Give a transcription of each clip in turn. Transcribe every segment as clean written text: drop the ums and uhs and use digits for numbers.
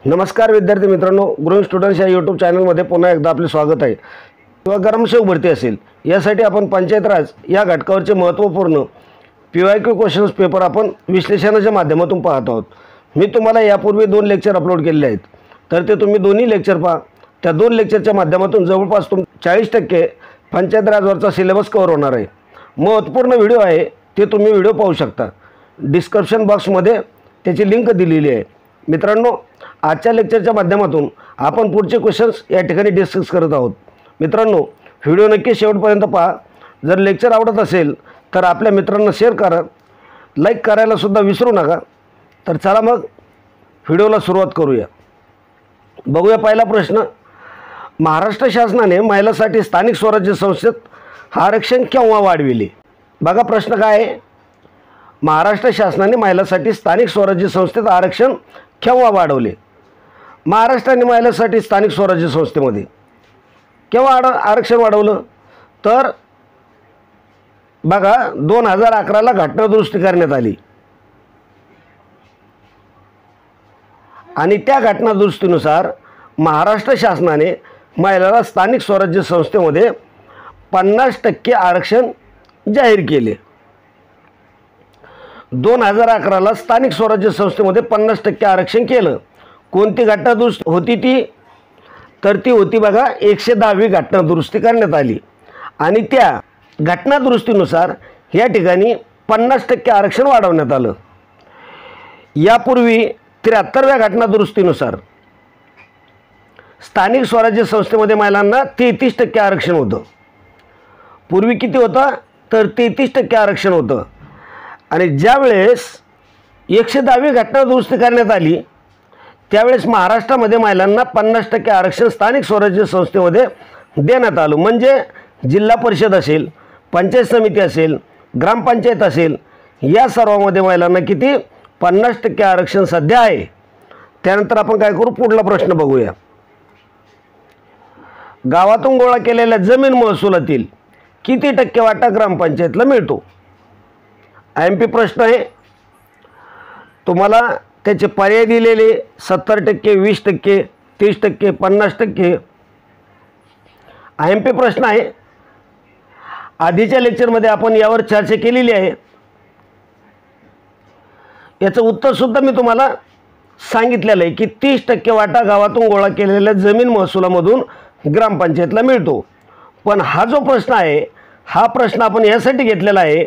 नमस्कार विद्यार्थी मित्रांनो, ग्रोइंग स्टुडंट्स या यूट्यूब चॅनलमध्ये पुन्हा एकदा आपले स्वागत आहे। किंवा गरमसेवक भरती असेल यासाठी आपण पंचायत राज या घटकावरचे महत्त्वपूर्ण PYQ क्वेश्चन्स पेपर आपण विश्लेषणाच्या माध्यमातून पाहत आहोत। मी तुम्हाला यापूर्वी 2 लेक्चर अपलोड केले आहेत, तर ते तुम्ही दोन्ही लेक्चर पहा। त्या 2 लेक्चरच्या माध्यमातून जवळपास 40% पंचायत राजवरचा सिलेबस कव्हर होणार आहे। महत्त्वपूर्ण व्हिडिओ आहे, ते तुम्ही व्हिडिओ पाहू शकता। डिस्क्रिप्शन बॉक्समध्ये त्याची लिंक दिलेली आहे। मित्रांनो, आजच्या लेक्चरच्या माध्यमातून आपण पुढचे क्वेश्चन्स या ठिकाणी डिस्कस करत आहोत। मित्रांनो, व्हिडिओ नक्की शेवटपर्यंत पहा। जर लेक्चर आवडत असेल तर आपल्या मित्रांना शेअर करा, लाईक करायला सुद्धा विसरू नका। तर चला मग व्हिडिओला सुरुवात करूया। बघूया पहिला प्रश्न। महाराष्ट्र शासनाने महिलांसाठी स्थानिक स्वराज्य संस्थेत आरक्षण केव्हा वाढविले? बघा प्रश्न काय आहे। महाराष्ट्र शासनाने महिलांसाठी स्थानिक स्वराज्य संस्थेत आरक्षण केव्हा वाढवले? महाराष्ट्राने महिलांसाठी स्थानिक स्वराज्य संस्थेमध्ये केव्हा आरक्षण वाढवलं? तर बघा 2011ला घटना दुरुस्ती करण्यात आली आणि त्या घटना दुरुस्तीनुसार महाराष्ट्र शासनाने महिलांना स्थानिक स्वराज्य संस्थेमध्ये 50% आरक्षण जाहीर केले। 2011ला स्थानिक स्वराज्य संस्थेमध्ये 50% आरक्षण केलं। कोणती घटना दुरुस्ती होती ती? तर ती होती बघा 110वी घटना दुरुस्ती करण्यात आली आणि त्या घटना दुरुस्तीनुसार या ठिकाणी 50% आरक्षण वाढवण्यात आलं। यापूर्वी 73व्या घटना दुरुस्तीनुसार स्थानिक स्वराज्य संस्थेमध्ये महिलांना 33% आरक्षण होतं। पूर्वी किती होतं? तर 33% आरक्षण होतं। आणि ज्यावेळेस 110वी घटना दुरुस्ती करण्यात आली त्यावेळेस महाराष्ट्रामध्ये महिलांना 50% आरक्षण स्थानिक स्वराज्य संस्थेमध्ये देण्यात आलं। म्हणजे जिल्हा परिषद असेल, पंचायत समिती असेल, ग्रामपंचायत असेल, या सर्वांमध्ये महिलांना किती 50% आरक्षण सध्या आहे। त्यानंतर आपण काय करू, पुढला प्रश्न बघूया। गावातून गोळा केलेल्या जमीन महसुलातील किती टक्के वाटा ग्रामपंचायतला मिळतो? IMP प्रश्न आहे। तुम्हाला त्याचे पर्याय दिलेले 70%, 20%, 30%, 50%। IMP प्रश्न आहे। आधीच्या लेक्चरमध्ये आपण यावर चर्चा केलेली आहे। याचं उत्तर सुद्धा मी तुम्हाला सांगितलेलं आहे की 30% वाटा गावातून गोळा केलेल्या जमीन महसुलामधून ग्रामपंचायतला मिळतो। पण हा जो प्रश्न आहे, हा प्रश्न आपण यासाठी घेतलेला आहे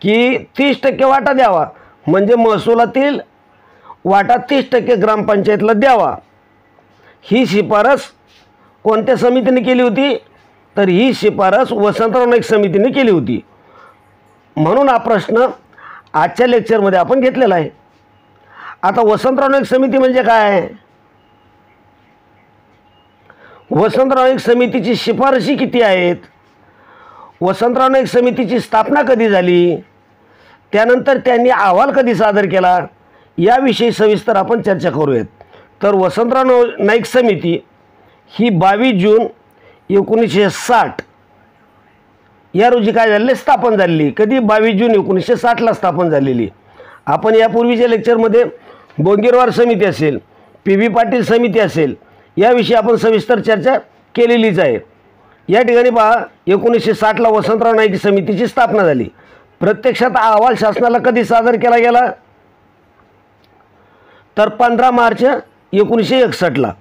की 30% वाटा द्यावा, म्हणजे महसुलातील वाटा 30% ग्रामपंचायतला द्यावा। ही शिफारस कोणत्या समितीने केली होती? तर ही शिफारस वसंतराव नाईक समितीने केली होती। म्हणून हा प्रश्न आजच्या लेक्चरमध्ये आपण घेतलेला आहे। आता वसंतराव नाईक समिती म्हणजे काय? वसंतराव नाईक समितीची शिफारशी किती आहेत? वसंतराव नाईक समितीची स्थापना कधी झाली? त्यानंतर त्यांनी अहवाल कधी सादर केला? याविषयी सविस्तर आपण चर्चा करूयात। तर वसंतराव नाईक समिती ही 22 जून 1960 या रोजी काय झाले? स्थापन झालेली। कधी? 22 जून 1960ला स्थापन झालेली। आपण यापूर्वीच्या लेक्चरमध्ये बोंगीरवार समिती असेल, PB पाटील समिती असेल, याविषयी आपण सविस्तर चर्चा केलेलीच आहे। या ठिकाणी पहा, 1960ला वसंतराव नाईक समितीची स्थापना झाली। प्रत्यक्षात अहवाल शासनाला कधी सादर केला गेला? तर 15 मार्च 1961ला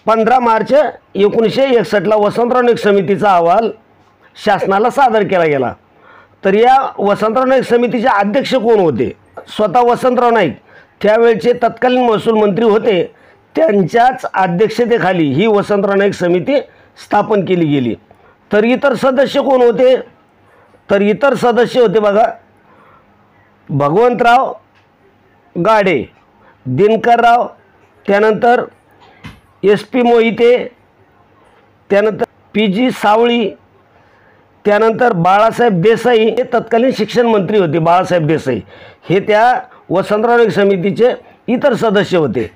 15 मार्च 1961ला वसंतराव नाईक समितीचा अहवाल शासनाला सादर केला गेला। तर या वसंतराव नाईक समितीचे अध्यक्ष कोण होते? स्वतः वसंतराव नाईक त्यावेळचे तत्कालीन महसूल मंत्री होते। त्यांच्याच अध्यक्षतेखाली ही वसंतराव नाईक समिती स्थापन केली गेली। तर इतर सदस्य कोण होते? तर इतर सदस्य होते बघा, भगवंतराव गाडे, दिनकरराव, त्यानंतर SP मोहिते, त्यानंतर PG सावळी, त्यानंतर बाळासाहेब देसाई, हे तत्कालीन शिक्षण मंत्री होते। बाळासाहेब देसाई हे त्या वसंतराव नाईक समितीचे इतर सदस्य होते।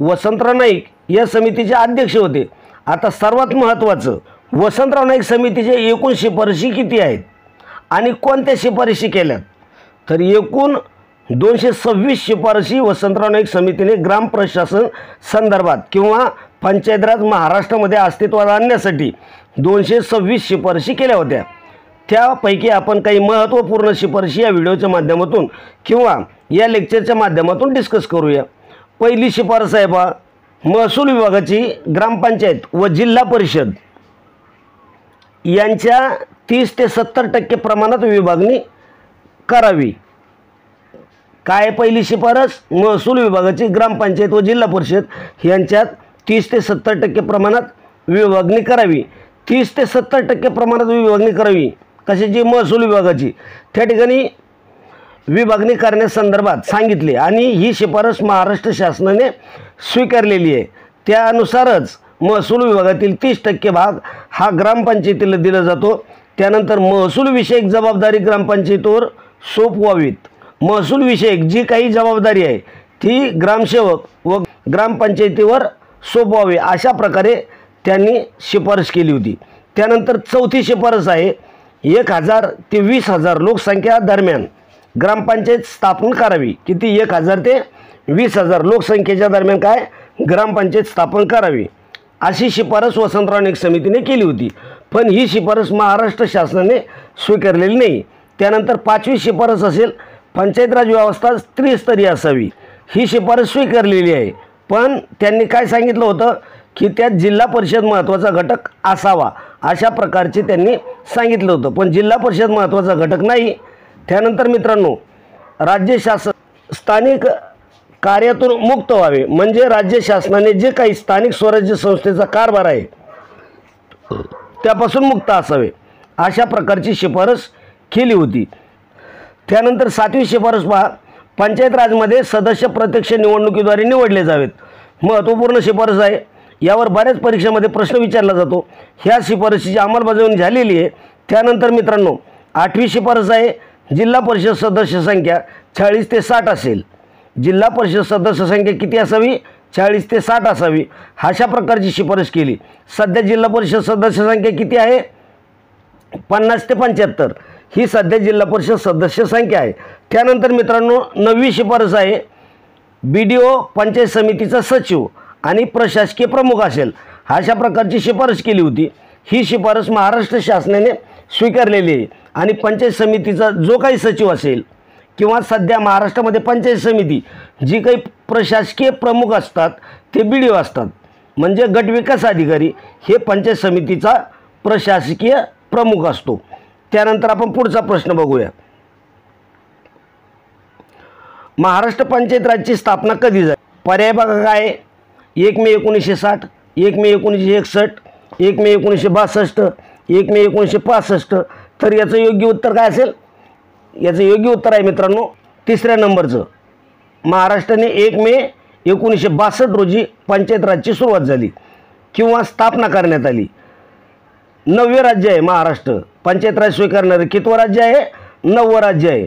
वसंतराव नाईक या समितीचे अध्यक्ष होते। आता सर्वात महत्त्वाचं, वसंतराव नाईक समितीचे एकूण शिफारशी किती आहेत आणि कोणत्या शिफारशी केल्यात? तर एकूण 226 शिफारशी वसंतराव नाईक समितीने ग्राम प्रशासन संदर्भात किंवा पंचायत राज महाराष्ट्रामध्ये अस्तित्वात आणण्यासाठी 226 शिफारशी केल्या होत्या। त्यापैकी आपण काही महत्त्वपूर्ण शिफारशी या व्हिडिओच्या माध्यमातून किंवा या लेक्चरच्या माध्यमातून डिस्कस करूया। पहिली शिफारस आहे बा, महसूल विभागाची ग्रामपंचायत व जिल्हा परिषद यांच्या 30 ते 70% प्रमाणात विभागणी करावी। काय पहिली शिफारस? महसूल विभागाची ग्रामपंचायत व जिल्हा परिषद यांच्यात 30 ते 70% प्रमाणात विभागणी करावी। 30 ते 70% प्रमाणात विभागणी करावी कशाची? महसूल विभागाची। त्या ठिकाणी विभागणी करण्यासंदर्भात सांगितले आणि ही शिफारस महाराष्ट्र शासनाने स्वीकारलेली आहे। त्यानुसारच महसूल विभागातील 30% भाग हा ग्रामपंचायतीला दिला जातो। त्यानंतर महसूल विषयक जबाबदारी ग्रामपंचायतीवर सोपवावीत। महसूल विषयक जी काही जबाबदारी आहे ती ग्रामसेवक व ग्रामपंचायतीवर सोपवावी अशा प्रकारे त्यांनी शिफारस केली होती। त्यानंतर चौथी शिफारस आहे 1000 ते 20000 लोकसंख्या दरम्यान ग्रामपंचायत स्थापन करावी। किती? 1000 ते 20000 लोकसंख्येच्या दरम्यान काय ग्रामपंचायत स्थापन करावी अशी शिफारस वसंतराव नाईक समितीने केली होती, पण ही शिफारस महाराष्ट्र शासनाने स्वीकारलेली नाही। त्यानंतर पाचवी शिफारस असेल पंचायत राज व्यवस्था त्रिस्तरीय असावी। ही शिफारस स्वीकारलेली आहे, पण त्यांनी काय सांगितलं होतं की त्यात जिल्हा परिषद महत्त्वाचा घटक असावा अशा प्रकारचे त्यांनी सांगितलं होतं, पण जिल्हा परिषद महत्त्वाचा घटक नाही। त्यानंतर मित्रांनो, राज्य शासन स्थानिक कार्यातून मुक्त व्हावे, म्हणजे राज्य शासनाने जे काही स्थानिक स्वराज्य संस्थेचा कारभार आहे त्यापासून मुक्त असावे अशा प्रकारची शिफारस केली होती। त्यानंतर सातवी शिफारस पहा, पंचायत राजमध्ये सदस्य प्रत्यक्ष निवडणुकीद्वारे निवडले जावेत। महत्त्वपूर्ण शिफारस आहे, यावर बऱ्याच परीक्षेमध्ये प्रश्न विचारला जातो। ह्या शिफारशीची अंमलबजावणी झालेली आहे। त्यानंतर मित्रांनो, आठवी शिफारस आहे जिल्हा परिषद सदस्य संख्या 40 ते 60 असेल। जिल्हा परिषद सदस्य संख्या किती असावी? 40 ते 60 असावी अशा प्रकारची शिफारस केली। सध्या जिल्हा परिषद सदस्य संख्या किती आहे? 50 ते 75 ही सध्या जिल्हा परिषद सदस्य संख्या आहे। त्यानंतर मित्रांनो, नववी शिफारस आहे BDO पंचायत समितीचा सचिव आणि प्रशासकीय प्रमुख असेल अशा प्रकारची शिफारस केली होती। ही शिफारस महाराष्ट्र शासनाने स्वीकारलेली आहे आणि पंचायत समितीचा जो काही सचिव असेल किंवा सध्या महाराष्ट्रामध्ये पंचायत समिती जी काही प्रशासकीय प्रमुख असतात ते BDO असतात, म्हणजे गट विकास अधिकारी हे पंचायत समितीचा प्रशासकीय प्रमुख असतो। त्यानंतर आपण पुढचा प्रश्न बघूया, महाराष्ट्र पंचायत राजची स्थापना कधी झाली? पर्याय बघा काय? 1 मे 1960, 1 मे 1961, 1 मे 1962, 1 मे 1965। तर याचं योग्य उत्तर काय असेल? याचं योग्य उत्तर आहे मित्रांनो तिसऱ्या नंबरचं, महाराष्ट्राने 1 मे 1962 रोजी पंचायत राजची सुरुवात झाली किंवा स्थापना करण्यात आली। 9वे राज्य आहे महाराष्ट्र पंचायत राज स्वीकारणारे। कितवं राज्य आहे? 9वं राज्य आहे।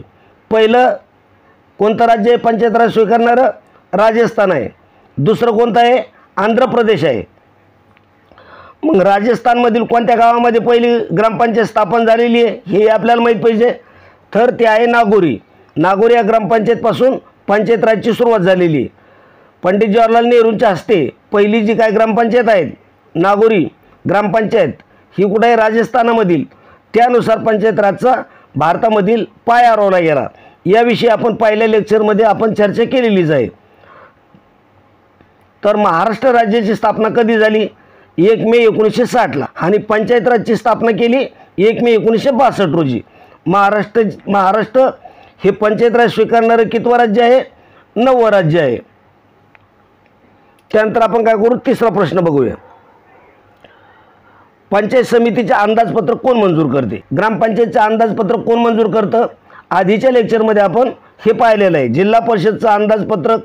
पहिलं कोणतं राज्य आहे पंचायत राज स्वीकारणारं? राजस्थान आहे। दुसरं कोणतं आहे? आंध्र प्रदेश आहे। मग राजस्थानमधील कोणत्या गावामध्ये पहिली ग्रामपंचायत स्थापन झालेली आहे हे आपल्याला माहीत पाहिजे, तर ते आहे नागोरी। नागोरी या ग्रामपंचायतपासून पंचायत राजची सुरुवात झालेली आहे। पंडित जवाहरलाल नेहरूंच्या हस्ते पहिली जी काय ग्रामपंचायत आहे नागोरी ग्रामपंचायत ही कुठे आहे? राजस्थानामधील। त्यानुसार पंचायत राजचा भारतामधील पाया रोवला गेला। याविषयी आपण पहिल्या लेक्चरमध्ये आपण चर्चा केलेलीच आहे। तर महाराष्ट्र राज्याची स्थापना कधी झाली? 1 मे 1960ला आणि पंचायत राजची स्थापना केली 1 मे 1962 रोजी। महाराष्ट्र हे पंचायत राज स्वीकारणारे कितवं राज्य आहे? 9वं राज्य आहे। त्यानंतर आपण काय करू? तिसरा प्रश्न बघूया, पंचायत समितीचे अंदाजपत्रक कोण मंजूर करते? ग्रामपंचायतचे अंदाजपत्रक कोण मंजूर करतं? आधीच्या लेक्चरमध्ये आपण हे पाहिलेलं आहे। जिल्हा परिषदचं अंदाजपत्रक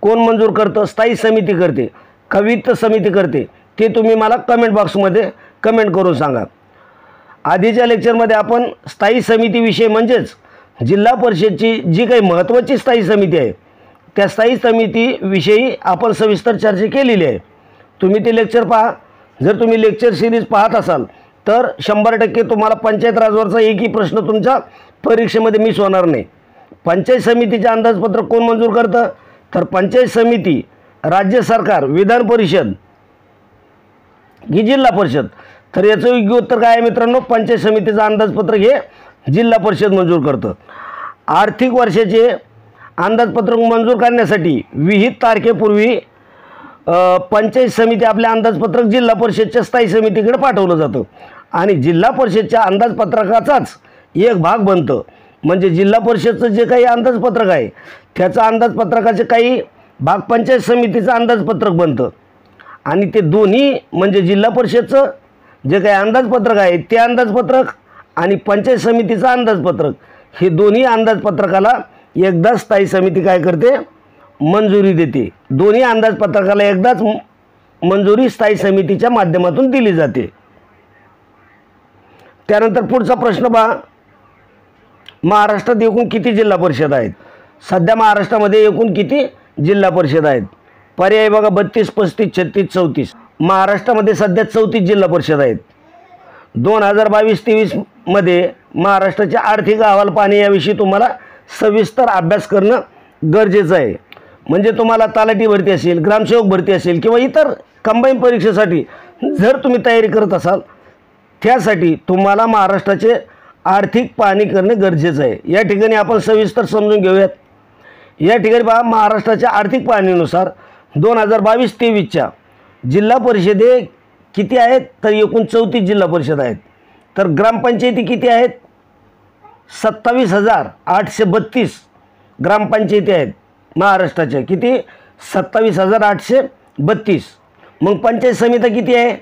कोण मंजूर करतं? स्थायी समिती करते, कवित्त समिती करते। ते तुम्ही मला कमेंट बॉक्समध्ये कमेंट करून सांगा। आधीच्या लेक्चरमध्ये आपण स्थायी समितीविषयी म्हणजेच जिल्हा परिषदची जी काही महत्त्वाची स्थायी समिती आहे त्या स्थायी समितीविषयी आपण सविस्तर चर्चा केलेली आहे। तुम्ही ते लेक्चर पहा। जर तुम्ही लेक्चर सिरीज पाहत असाल तर 100% तुम्हाला पंचायत राजवरचा एकही प्रश्न तुमच्या परीक्षेमध्ये मिस होणार नाही। पंचायत समितीचे अंदाजपत्रक कोण मंजूर करतं? तर पंचायत समिती, राज्य सरकार, विधान परिषद की जिल्हा परिषद. तर याचं योग्य उत्तर काय आहे मित्रांनो? पंचायत समितीचं अंदाजपत्रक हे जिल्हा परिषद मंजूर करतं. आर्थिक वर्षाचे अंदाजपत्रक मंजूर करण्यासाठी विहित तारखेपूर्वी पंचायत समिती आपल्या अंदाजपत्रक जिल्हा परिषदच्या स्थायी समितीकडे पाठवलं जातं आणि जिल्हा परिषदच्या अंदाजपत्रकाचाच एक भाग बनतं. म्हणजे जिल्हा परिषदचं जे काही अंदाजपत्रक आहे त्याचं अंदाजपत्रकाचे काही भाग पंचायत समितीचं अंदाजपत्रक बनतं आणि ते दोन्ही म्हणजे जिल्हा परिषदचं जे काही अंदाजपत्रक आहे ते अंदाजपत्रक आणि पंचायत समितीचं अंदाजपत्रक हे दोन्ही अंदाजपत्रकाला एकदाच स्थायी समिती काय करते? मंजुरी देते. दोन्ही अंदाजपत्रकाला एकदाच मंजुरी स्थायी समितीच्या माध्यमातून दिली जाते. त्यानंतर पुढचा प्रश्न पहा, महाराष्ट्रात एकूण किती जिल्हा परिषद आहेत? सध्या महाराष्ट्रामध्ये एकूण किती जिल्हा परिषद आहेत? पर्याय बघा 32, 35, 36, 34. महाराष्ट्रामध्ये सध्या 34 जिल्हा परिषद आहेत. 2022-23 मध्ये महाराष्ट्राचे आर्थिक अहवाल पाहणे याविषयी तुम्हाला सविस्तर अभ्यास करणं गरजेचं आहे. म्हणजे तुम्हाला तलाठी भरती असेल, ग्रामसेवक भरती असेल किंवा इतर कंबाईन परीक्षेसाठी जर तुम्ही तयारी करत असाल त्यासाठी तुम्हाला महाराष्ट्राचे आर्थिक पाहणी करणे गरजेचं आहे. या ठिकाणी आपण सविस्तर समजून घेऊयात. या ठिकाणी पहा, महाराष्ट्राच्या आर्थिक पाहणीनुसार 2022-23च्या जिल्हा परिषदे किती आहेत? तर एकूण 34 जिल्हा परिषद आहेत. तर ग्रामपंचायती किती आहेत? 27,832 ग्रामपंचायती आहेत महाराष्ट्राच्या. किती? 27,832. मग पंचायत समित्या किती आहे?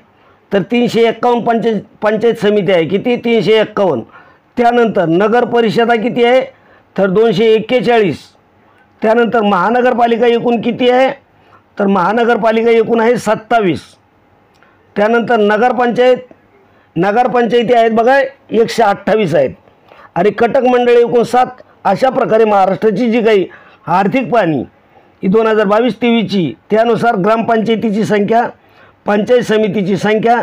तर 351 पंचायत समिती आहे. किती? 351. त्यानंतर नगर परिषदा किती आहे? तर 241. त्यानंतर महानगरपालिका एकूण किती आहे? तर महानगरपालिका एकूण आहे 27. त्यानंतर नगरपंचायती आहेत बघा 128 आहेत आणि कटक मंडळे एकूण 7. अशा प्रकारे महाराष्ट्राची जी काही आर्थिक पाहणी ही 2022-23ची त्यानुसार ग्रामपंचायतीची संख्या, पंचायत समितीची संख्या,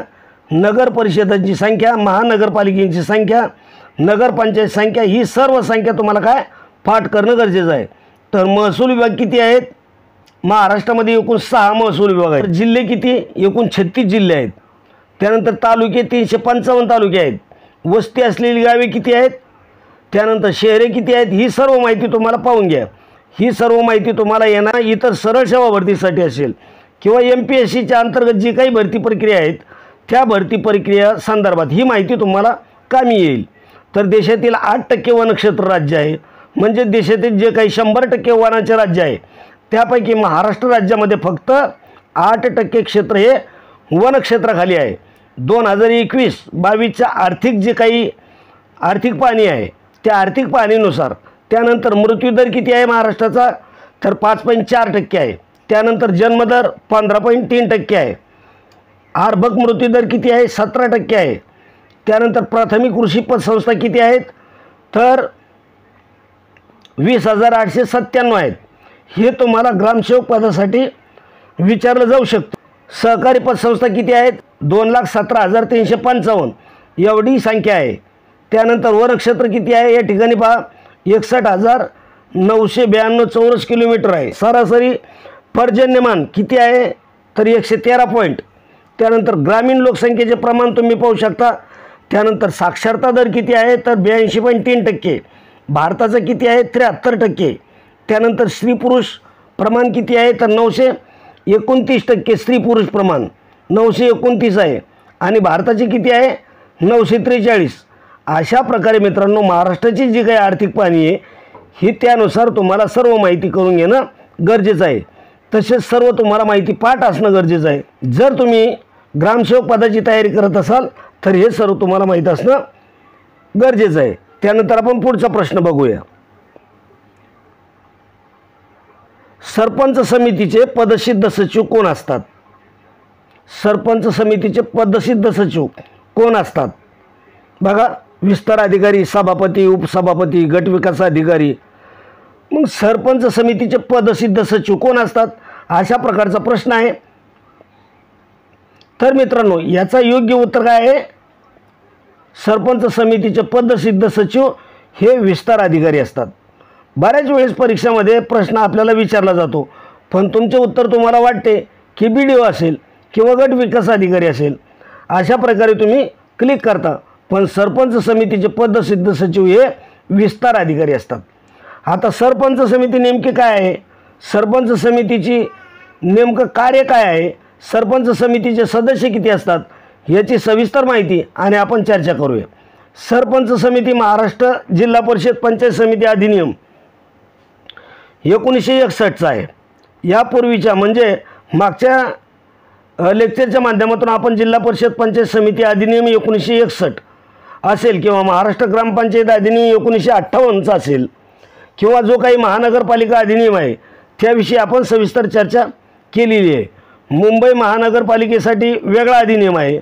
नगर परिषदांची संख्या, महानगरपालिकेची संख्या, नगरपंचायत संख्या ही सर्व संख्या तुम्हाला काय पाठ करणं गरजेचं आहे. तर महसूल विभाग किती आहेत? महाराष्ट्रामध्ये एकूण 6 महसूल विभाग आहेत. जिल्हे किती? एकूण 36 जिल्हे आहेत. त्यानंतर तालुके 355 तालुके आहेत. वस्ती असलेली गावे किती आहेत? त्यानंतर शहरे किती आहेत? ही सर्व माहिती तुम्हाला पाहून घ्या. ही सर्व माहिती तुम्हाला येणार इतर सरळ सेवा भरतीसाठी असेल किंवा MPSCच्या अंतर्गत जी काही भरती प्रक्रिया आहेत त्या भरती प्रक्रिया संदर्भात ही माहिती तुम्हाला कामी येईल. तर देशातील 8% वनक्षेत्र राज्य आहे. म्हणजे देशातील जे काही 100% वनाचे राज्य आहे त्यापैकी महाराष्ट्र राज्यामध्ये फक्त 8% क्षेत्र हे वनक्षेत्राखाली आहे. 2021-22च्या आर्थिक जे काही आर्थिक पाहणी आहे त्या आर्थिक पाहणीनुसार त्यानंतर मृत्यूदर किती आहे महाराष्ट्राचा? तर 5.4% आहे. त्यानंतर जन्मदर 15.3% आहे. आर्भक मृत्यूदर किती आहे? 17% आहे. त्यानंतर प्राथमिक कृषी पतसंस्था किती आहेत? तर 20,897 आहेत. हे तुम्हाला ग्रामसेवक पदासाठी विचारलं जाऊ शकतं. सहकारी पतसंस्था किती आहेत? 2,17,355 एवढी संख्या आहे. त्यानंतर वनक्षेत्र किती आहे? या ठिकाणी पहा 61,992 चौरस किलोमीटर आहे. सरासरी पर्जन्यमान किती आहे? तर 113 पॉईंट. त्यानंतर ग्रामीण लोकसंख्येचे प्रमाण तुम्ही पाहू शकता. त्यानंतर साक्षरता दर किती आहे? तर 82.3%. भारताचं किती आहे? 73%. त्यानंतर स्त्री पुरुष प्रमाण किती आहे? तर 929% स्त्री पुरुष प्रमाण 929 आहे आणि भारताची किती आहे? 943. अशा प्रकारे मित्रांनो महाराष्ट्राची जी काही आर्थिक पाहणी आहे ही त्यानुसार तुम्हाला सर्व माहिती करून घेणं गरजेचं आहे. तसेच सर्व तुम्हाला माहिती पाठ असणं गरजेचं आहे. जर तुम्ही ग्रामसेवक पदाची तयारी करत असाल तर हे सर्व तुम्हाला माहीत असणं गरजेचं आहे. त्यानंतर आपण पुढचा प्रश्न बघूया. सरपंच समितीचे पदसिद्ध सचिव कोण असतात? सरपंच समितीचे पदसिद्ध सचिव कोण असतात? बघा, विस्तार अधिकारी, सभापती, उपसभापती, गट विकास अधिकारी. मग सरपंच समितीचे पदसिद्ध सचिव कोण असतात? अशा प्रकारचा प्रश्न आहे. तर मित्रांनो याचा योग्य उत्तर काय आहे? सरपंच समितीचे पदसिद्ध सचिव हे विस्तार अधिकारी असतात. बऱ्याच वेळेस परीक्षेमध्ये प्रश्न आपल्याला विचारला जातो, पण तुमचे उत्तर तुम्हाला वाटते की BDO असेल किंवा गट विकास अधिकारी असेल, अशा प्रकारे तुम्ही क्लिक करता. पण सरपंच समितीचे पदसिद्ध सचिव हे विस्तार अधिकारी असतात. आता सरपंच समिती नेमकी काय आहे, सरपंच समितीची नेमकं कार्य काय आहे, सरपंच समितीचे सदस्य किती असतात, याची सविस्तर माहिती आणि आपण चर्चा करूया. सरपंच समिती महाराष्ट्र जिल्हा परिषद पंचायत समिती अधिनियम 1961चा आहे. यापूर्वीच्या म्हणजे मागच्या लेक्चरच्या माध्यमातून आपण जिल्हा परिषद पंचायत समिती अधिनियम 1961 असेल किंवा महाराष्ट्र ग्रामपंचायत अधिनियम 1958चा असेल किंवा जो काही महानगरपालिका अधिनियम आहे त्याविषयी आपण सविस्तर चर्चा केलेली आहे. मुंबई महानगरपालिकेसाठी वेगळा अधिनियम आहे,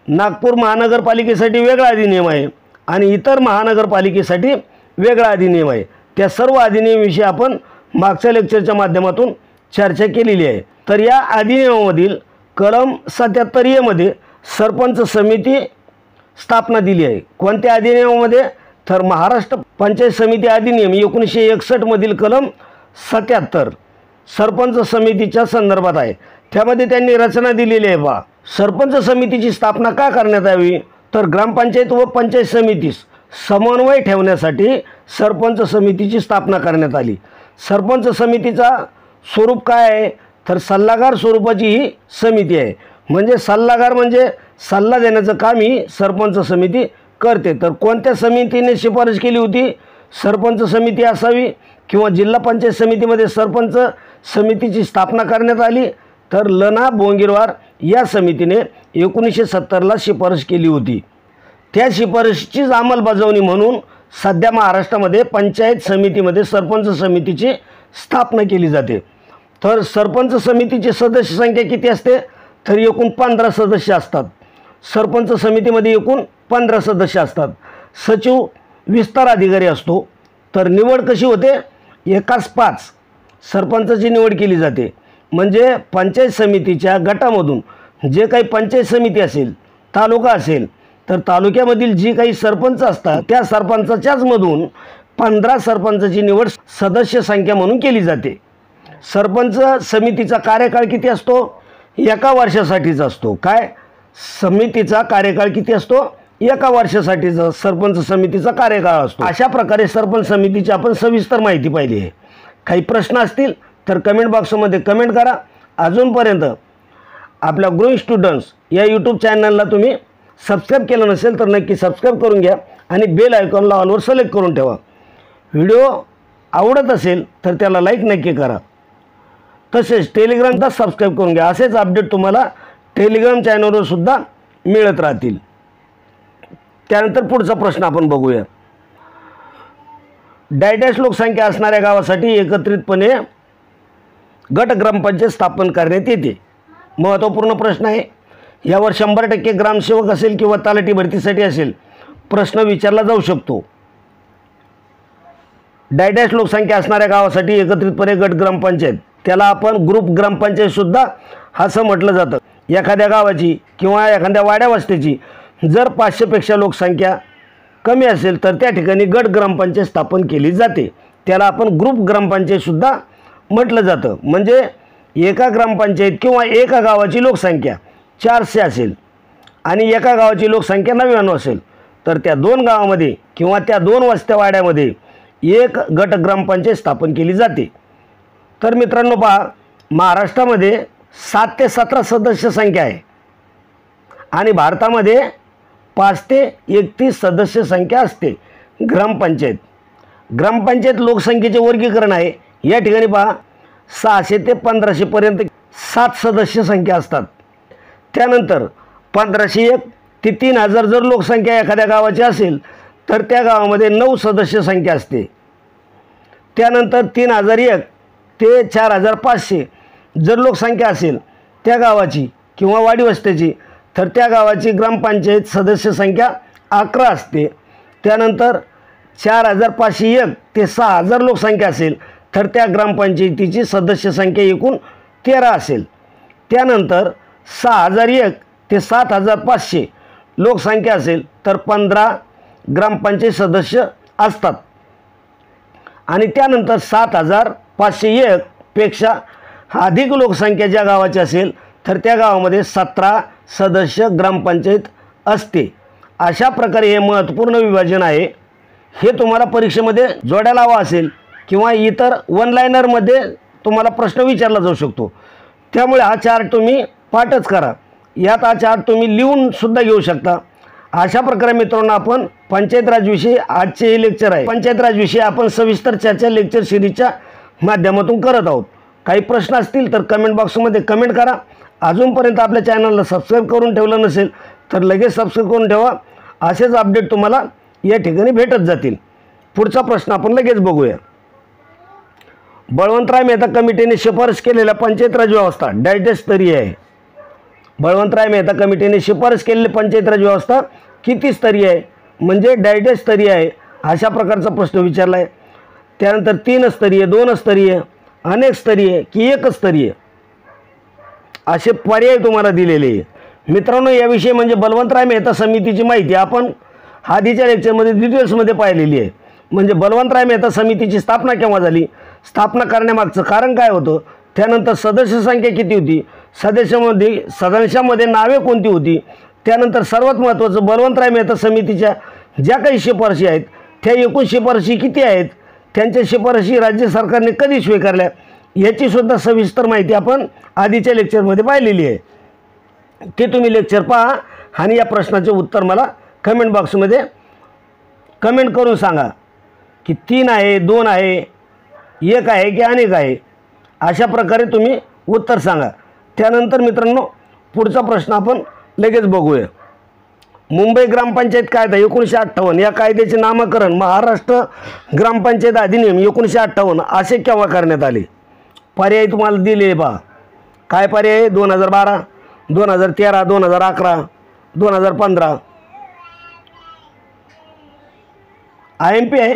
नागपूर महानगरपालिकेसाठी वेगळा अधिनियम आहे आणि इतर महानगरपालिकेसाठी वेगळा अधिनियम आहे. त्या सर्व अधिनियमाविषयी आपण मागच्या लेक्चरच्या माध्यमातून चर्चा केलेली आहे. तर या अधिनियमामधील कलम 77 मध्ये सरपंच समिती स्थापना दिली आहे. कोणत्या अधिनियमामध्ये, तर महाराष्ट्र पंचायत समिती अधिनियम 1961 मधील कलम 77 सरपंच समितीच्या संदर्भात आहे. त्यामध्ये त्यांनी रचना दिलेली आहे. बा सरपंच समितीची स्थापना का करण्यात यावी, तर ग्रामपंचायत व पंचायत समितीस समन्वय ठेवण्यासाठी सरपंच समितीची स्थापना करण्यात आली. सरपंच समितीचा स्वरूप काय आहे, तर सल्लागार स्वरूपाची ही समिती आहे. म्हणजे सल्लागार म्हणजे सल्ला देण्याचं काम ही सरपंच समिती करते. तर कोणत्या समितीने शिफारस केली होती, सरपंच समिती असावी किंवा जिल्हा पंचायत समितीमध्ये सरपंच समितीची स्थापना करण्यात आली, तर लना बोंगिरवार या समितीने 1970ला शिफारस केली होती. त्या शिफारशीचीच अंमलबजावणी म्हणून सध्या महाराष्ट्रामध्ये पंचायत समितीमध्ये सरपंच समितीची स्थापना केली जाते. तर सरपंच समितीची सदस्य संख्या किती असते, तर एकूण 15 सदस्य असतात. सरपंच समितीमध्ये एकूण 15 सदस्य असतात. सचिव विस्तार अधिकारी असतो. तर निवड कशी होते, एकास 5 सरपंचाची निवड केली जाते. म्हणजे पंचायत समितीच्या गटामधून जे काही पंचायत समिती असेल, तालुका असेल, तर तालुक्यामधील जी काही सरपंच असतात त्या सरपंचाच्याच मधून 15 सरपंचाची निवड सदस्य संख्या म्हणून केली जाते. सरपंच समितीचा कार्यकाळ किती असतो, एका वर्षासाठीचा असतो. काय, समितीचा कार्यकाळ किती असतो, एका वर्षासाठीचा सरपंच समितीचा कार्यकाळ असतो. अशा प्रकारे सरपंच समितीची आपण सविस्तर माहिती पाहिली आहे. काही प्रश्न असतील तर कमेंट बॉक्समध्ये कमेंट करा. अजूनपर्यंत आपल्या ग्रोइंग स्टुडंट्स या यूट्यूब चॅनलला तुम्ही सबस्क्राईब केलं नसेल तर नक्की सबस्क्राईब करून घ्या आणि बेल आयकॉनला ऑलवर सिलेक्ट करून ठेवा. व्हिडिओ आवडत असेल तर त्याला लाईक नक्की करा. तसेच टेलिग्रामचा सबस्क्राईब करून घ्या. असेच अपडेट तुम्हाला टेलिग्राम चॅनलवर सुद्धा मिळत राहतील. त्यानंतर पुढचा प्रश्न आपण बघूया. डॅश लोकसंख्या असणाऱ्या गावासाठी एकत्रितपणे गट ग्रामपंचायत स्थापन करण्यात येते. महत्त्वपूर्ण प्रश्न आहे. यावर 100% ग्रामसेवक असेल किंवा तलाठी भरतीसाठी असेल प्रश्न विचारला जाऊ शकतो. डॅश लोकसंख्या असणाऱ्या गावासाठी एकत्रितपणे गट ग्रामपंचायत, त्याला आपण ग्रुप ग्रामपंचायत सुद्धा असं म्हटलं जातं. एखाद्या गावाची किंवा एखाद्या वाड्या वस्तीची जर 500पेक्षा लोकसंख्या कमी असेल तर त्या ठिकाणी गट ग्रामपंचायत स्थापन केली जाते. त्याला आपण ग्रुप ग्रामपंचायत सुद्धा म्हटलं जातं. म्हणजे एका ग्रामपंचायत किंवा एका गावाची लोकसंख्या 400 असेल आणि एका गावाची लोकसंख्या 99 असेल तर त्या 2 गावामध्ये किंवा त्या 2 वस्त्या वाड्यामध्ये एक गट ग्रामपंचायत स्थापन केली जाते. तर मित्रांनो पहा, महाराष्ट्रामध्ये 7 ते 17 सदस्य संख्या आहे आणि भारतामध्ये 5 ते 31 सदस्य संख्या असते ग्रामपंचायत. ग्रामपंचायत लोकसंख्येचे वर्गीकरण आहे. या ठिकाणी पहा 600 ते 1500 पर्यंत 7 सदस्य संख्या असतात. त्यानंतर 1501 ते 3000 जर लोकसंख्या एखाद्या गावाची असेल तर त्या गावामध्ये 9 सदस्य संख्या असते. त्यानंतर 3001 ते 4500 जर लोकसंख्या असेल त्या गावाची किंवा वाडी वस्त्याची तर त्या गावाची ग्रामपंचायत सदस्य संख्या 11 असते. त्यानंतर 4501 ते 6000 लोकसंख्या असेल तर त्या ग्रामपंचायतीची सदस्य संख्या एकूण 13 असेल. त्यानंतर 6001 ते 7500 लोकसंख्या असेल तर 15 ग्रामपंचायत सदस्य असतात. आणि त्यानंतर 7501 पेक्षा अधिक लोकसंख्या ज्या गावाची असेल तर त्या गावामध्ये 17 सदस्य ग्रामपंचायत असते। अशा प्रकारे हे महत्त्वपूर्ण विभाजन आहे। हे तुम्हाला परीक्षेमध्ये जोड्याला हवा असेल किंवा इतर वन लाइनरमध्ये तुम्हाला प्रश्न विचारला जाऊ शकतो, त्यामुळे हा चार्ट तुम्ही पाठच करा। यात हा चार्ट तुम्ही लिहून सुद्धा घेऊ शकता। अशा प्रकारे मित्रांनो आपण पंचायत राज विषयी आजचे हे लेक्चर आहे। पंचायत राज विषयी आपण सविस्तर चर्चा लेक्चर सिरीजच्या माध्यमातून करत आहोत। काही प्रश्न असतील तर कमेंट बॉक्समध्ये कमेंट करा। अजूनपर्यंत आपल्या चॅनलला सबस्क्राईब करून ठेवलं नसेल तर लगेच सबस्क्राईब करून ठेवा। असेच अपडेट तुम्हाला या ठिकाणी भेटत जातील। पुढचा प्रश्न आपण लगेच बघूया। बळवंतराय मेहता कमिटीने शिफारस केलेल्या पंचायत राज व्यवस्था डॅश स्तरीय आहे। बळवंतराय मेहता कमिटीने शिफारस केलेली पंचायत राज व्यवस्था किती स्तरीय आहे, म्हणजे डॅश स्तरीय आहे अशा प्रकारचा प्रश्न विचारला आहे। त्यानंतर 3 स्तरीय, 2 स्तरीय, अनेक स्तरीय की 1 स्तरीय असे पर्याय तुम्हाला दिलेले आहे। मित्रांनो याविषयी म्हणजे बळवंतराय मेहता समितीची माहिती आपण आधीच्या लेक्चरमध्ये डिटेल्समध्ये पाहिलेली आहे। म्हणजे बळवंतराय मेहता समितीची स्थापना केव्हा झाली, स्थापना करण्यामागचं कारण काय होतं, त्यानंतर सदस्य संख्या किती होती, सदस्यांमध्ये नावे कोणती होती, त्यानंतर सर्वात महत्त्वाचं बळवंतराय मेहता समितीच्या ज्या काही शिफारशी आहेत त्या एकूण शिफारशी किती आहेत, त्यांच्या शिफारशी राज्य सरकारने कधी स्वीकारल्या याची सुद्धा सविस्तर माहिती आपण आधीच्या लेक्चरमध्ये पाहिलेली आहे। ते तुम्ही लेक्चर पहा आणि या प्रश्नाचे उत्तर मला कमेंट बॉक्समध्ये कमेंट करून सांगा की 3 आहे, 2 आहे, 1 आहे की अनेक आहे, अशा प्रकारे तुम्ही उत्तर सांगा। त्यानंतर मित्रांनो पुढचा प्रश्न आपण लगेच बघूया। मुंबई ग्रामपंचायत कायदा 1958 या कायद्याचे नामकरण महाराष्ट्र ग्रामपंचायत अधिनियम 1958 असे केव्हा करण्यात आले? पर्याय तुम्हाला दिले पहा। काय पर्याय? 2012, 2013, 2011, 2015। IMP आहे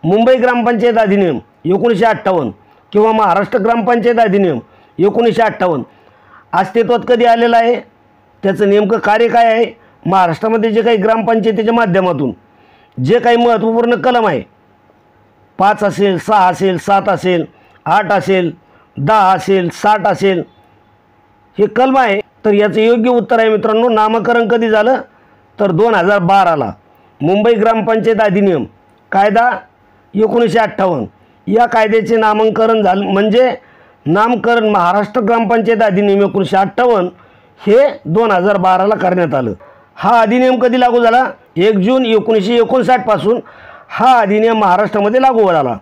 मुंबई ग्रामपंचायत अधिनियम 1958 किंवा महाराष्ट्र ग्रामपंचायत अधिनियम 1958 अस्तित्वात कधी आलेला आहे, त्याचं नेमकं कार्य काय आहे, महाराष्ट्रामध्ये जे काही ग्रामपंचायतीच्या माध्यमातून जे काही महत्त्वपूर्ण कलम आहे 5 असेल, 6 असेल, 7 असेल, 8 असेल, 10 असेल, 60 असेल, हे कलम आहे। तर याचं योग्य उत्तर आहे मित्रांनो नामकरण कधी झालं तर 2012ला मुंबई ग्रामपंचायत अधिनियम कायदा 1958 या कायद्याचे नामकरण झालं, म्हणजे नामकरण महाराष्ट्र ग्रामपंचायत अधिनियम 1958 हे 2012ला करण्यात आलं। हा अधिनियम कधी लागू झाला? 1 जून 1959 पासून हा अधिनियम महाराष्ट्रामध्ये लागू झाला।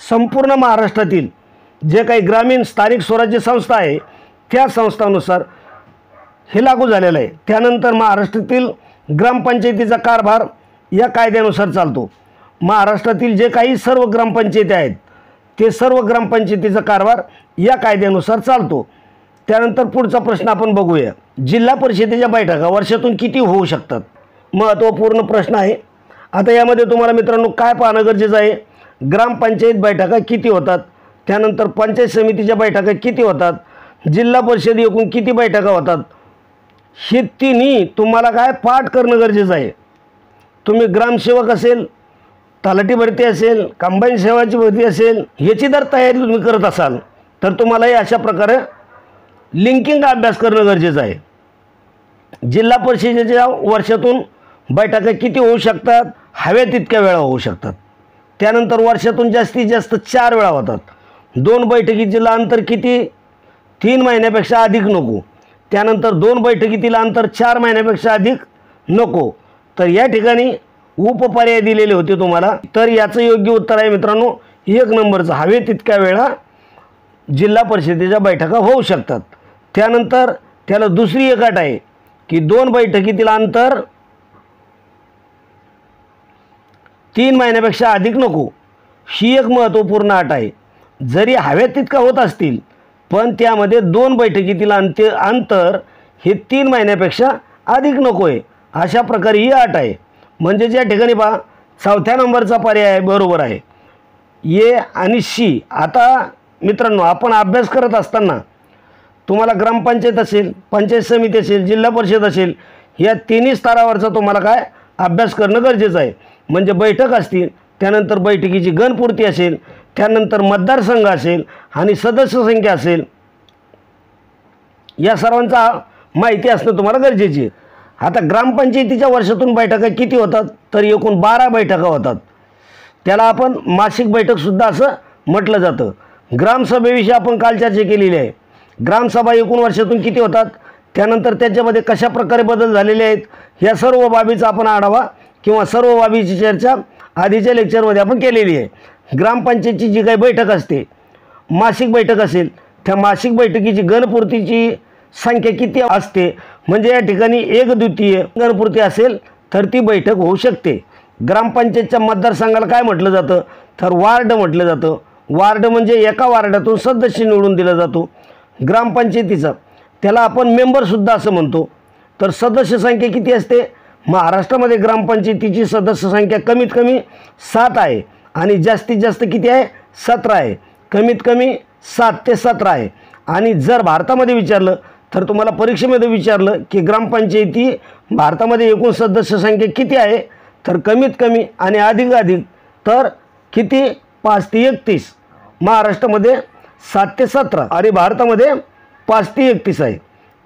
संपूर्ण महाराष्ट्रातील जे काही ग्रामीण स्थानिक स्वराज्य संस्था आहे त्या संस्थांनुसार हे लागू झालेलं आहे। त्यानंतर महाराष्ट्रातील ग्रामपंचायतीचा कारभार या कायद्यानुसार चालतो। महाराष्ट्रातील जे काही सर्व ग्रामपंचायती आहेत ते सर्व ग्रामपंचायतीचा कारभार या कायद्यानुसार चालतो। त्यानंतर पुढचा प्रश्न आपण बघूया। जिल्हा परिषदेच्या बैठका वर्षातून किती होऊ शकतात? महत्त्वपूर्ण प्रश्न आहे। आता यामध्ये तुम्हाला मित्रांनो काय पाहणं गरजेचं आहे, ग्रामपंचायत बैठका किती होतात, त्यानंतर पंचायत समितीच्या बैठका किती होतात, जिल्हा परिषद एकूण किती बैठका होतात, हे तिन्ही तुम्हाला काय पाठ करणं गरजेचं आहे। तुम्ही ग्रामसेवक असेल, तलाठी भरती असेल, कंबाईन सेवाची भरती असेल, याची जर तयारी तुम्ही करत असाल तर तुम्हाला अशा प्रकारे लिंकिंग अभ्यास करणं गरजेचं आहे। जिल्हा परिषदेच्या वर्षातून बैठका किती होऊ शकतात? हव्या तितक्या वेळा होऊ शकतात। त्यानंतर वर्षातून जास्तीत जास्त 4 वेळा होतात। 2 बैठकीतील अंतर किती? 3 महिन्यापेक्षा अधिक नको। त्यानंतर 2 बैठकीतील अंतर 4 महिन्यापेक्षा अधिक नको। तर या ठिकाणी उपपर्याय दिलेले होते तुम्हाला। तर याचं योग्य उत्तर आहे मित्रांनो 1 नंबरचं, हवे तितक्या वेळा जिल्हा परिषदेच्या बैठका होऊ शकतात। त्यानंतर त्याला दुसरी एक अट आहे की 2 बैठकीतील अंतर 3 महिन्यापेक्षा अधिक नको, ही एक महत्त्वपूर्ण अट आहे। जरी हव्या तितका होत असतील पण त्यामध्ये 2 बैठकीतील अंतर हे 3 महिन्यापेक्षा अधिक नको आहे, अशा प्रकारे ही अट आहे। म्हणजे ज्या ठिकाणी पहा 4थ्या नंबरचा पर्याय बरोबर आहे, ए आणि सी। आता मित्रांनो आपण अभ्यास करत असताना तुम्हाला ग्रामपंचायत असेल, पंचायत समिती असेल, जिल्हा परिषद असेल, या तिन्ही स्तरावरचा तुम्हाला काय अभ्यास करणं गरजेचं आहे। म्हणजे बैठक असतील त्यानंतर बैठकीची गणपूर्ती असेल, त्यानंतर मतदारसंघ असेल आणि सदस्य संख्या असेल, या सर्वांचा माहिती असणं तुम्हाला गरजेची आहे. आता ग्रामपंचायतीच्या वर्षातून बैठका किती होतात, तर एकूण 12 बैठका होतात. त्याला आपण मासिक बैठकसुद्धा असं म्हटलं जातं. ग्रामसभेविषयी आपण काल चर्चा केलेली आहे. ग्रामसभा एकूण वर्षातून किती होतात, त्यानंतर त्याच्यामध्ये कशा प्रकारे बदल झालेले आहेत, या सर्व बाबीचा आपण आढावा किंवा सर्व बाबीची चर्चा आधीच्या लेक्चरमध्ये आपण केलेली आहे. ग्रामपंचायतीची जी काही बैठक असते, मासिक बैठक असेल, त्या मासिक बैठकीची गणपूर्तीची संख्या किती असते, म्हणजे या ठिकाणी 1/2 गणपूर्ती असेल तर ती बैठक होऊ शकते. ग्रामपंचायतच्या मतदारसंघाला काय म्हटलं जातं, तर वार्ड म्हटलं जातं. वार्ड म्हणजे एका वार्डातून सदस्य निवडून दिला जातो ग्रामपंचायतीचा, त्याला आपण मेंबरसुद्धा असं म्हणतो. तर सदस्य संख्या किती असते, महाराष्ट्रामध्ये ग्रामपंचायतीची सदस्य संख्या कमीत कमी 7 आहे आणि जास्तीत जास्त किती आहे, 17 आहे. कमीत कमी 7 ते 17 आहे. आणि जर भारतामध्ये विचारलं तर तुम्हाला परीक्षेमध्ये विचारलं की ग्रामपंचायती भारतामध्ये एकूण सदस्य संख्या किती आहे, तर कमीत कमी आणि अधिक तर किती, 5 ते 31. महाराष्ट्रामध्ये 7 ते 17 आणि भारतामध्ये 5 ते 31 आहे.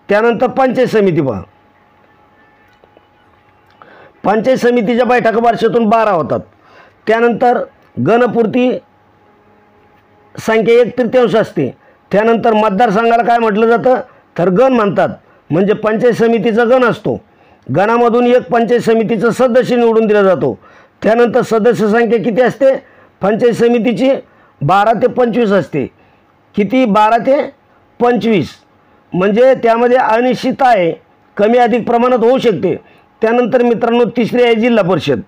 त्यानंतर पंचायत समिती पहा. पंचायत समितीच्या बैठका वर्षातून 12 होतात. त्यानंतर गणपूर्ती संख्या 1/3 असते. त्यानंतर मतदारसंघाला काय म्हटलं जातं, तर गण म्हणतात. म्हणजे पंचायत समितीचा गण असतो. गणामधून एक पंचायत समितीचा सदस्य निवडून दिला जातो. त्यानंतर सदस्य संख्या किती असते पंचायत समितीची, 12 ते 25 असते. किती, 12 ते 25. म्हणजे त्यामध्ये अनिश्चितता आहे, कमी अधिक प्रमाणात होऊ शकते. त्यानंतर मित्रांनो तिसरी आहे जिल्हा परिषद.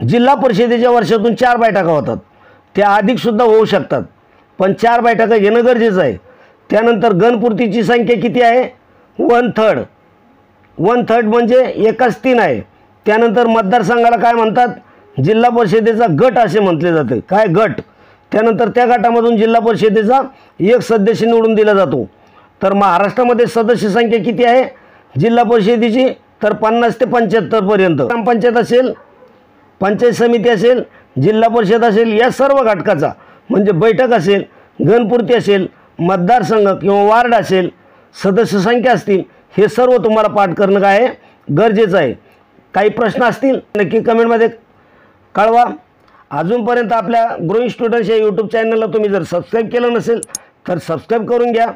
जिल्हा परिषदेच्या वर्षातून 4 बैठका होतात. त्या अधिकसुद्धा होऊ शकतात, पण 4 बैठका घेणं गरजेचं आहे. त्यानंतर गणपूर्तीची संख्या किती आहे, 1/3. 1/3 म्हणजे 1/3 आहे. त्यानंतर मतदारसंघाला काय म्हणतात, जिल्हा परिषदेचा गट असे म्हटले जाते. काय, गट. त्यानंतर त्या गटामधून जिल्हा परिषदेचा एक सदस्य निवडून दिला जातो. तर महाराष्ट्रामध्ये सदस्य संख्या किती आहे जिल्हा परिषदेची, तर 50 ते 75 पर्यंत. ग्रामपंचायत असेल, पंचायत समिती असेल, जिल्हा परिषद असेल, या सर्व घटकाचा म्हणजे बैठक असेल, गणपूर्ती असेल, मतदारसंघ किंवा वार्ड असेल, सदस्य संख्या असतील, हे सर्व तुम्हाला पाठ करणं काय आहे, गरजेचं आहे. काही प्रश्न असतील नक्की कमेंटमध्ये कळवा. अजूनपर्यंत आपल्या ग्रोइंग स्टुडंट्स या यूट्यूब चॅनलला तुम्ही जर सबस्क्राईब केलं नसेल तर सबस्क्राईब करून घ्या.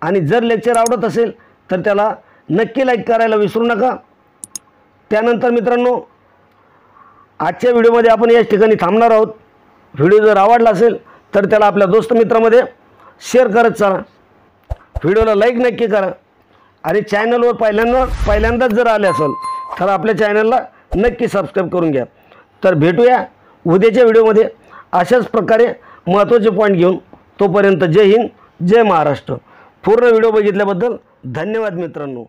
आणि जर लेक्चर आवडत असेल तर त्याला नक्की लाईक करायला विसरू नका. त्यानंतर मित्रांनो आजच्या व्हिडिओमध्ये आपण याच ठिकाणी थांबणार आहोत. व्हिडिओ जर आवडला असेल तर त्याला आपल्या दोस्त मित्रामध्ये शेअर करत चला. व्हिडिओला लाईक नक्की करा. आणि चॅनलवर पहिल्यांदाच जर आले असेल तर आपल्या चॅनलला नक्की सबस्क्राईब करून घ्या. तर भेटूया उद्याच्या व्हिडिओमध्ये अशाच प्रकारे महत्त्वाचे पॉईंट घेऊन. तोपर्यंत जय हिंद, जय महाराष्ट्र. पूर्ण व्हिडिओ बघितल्याबद्दल धन्यवाद मित्रांनो.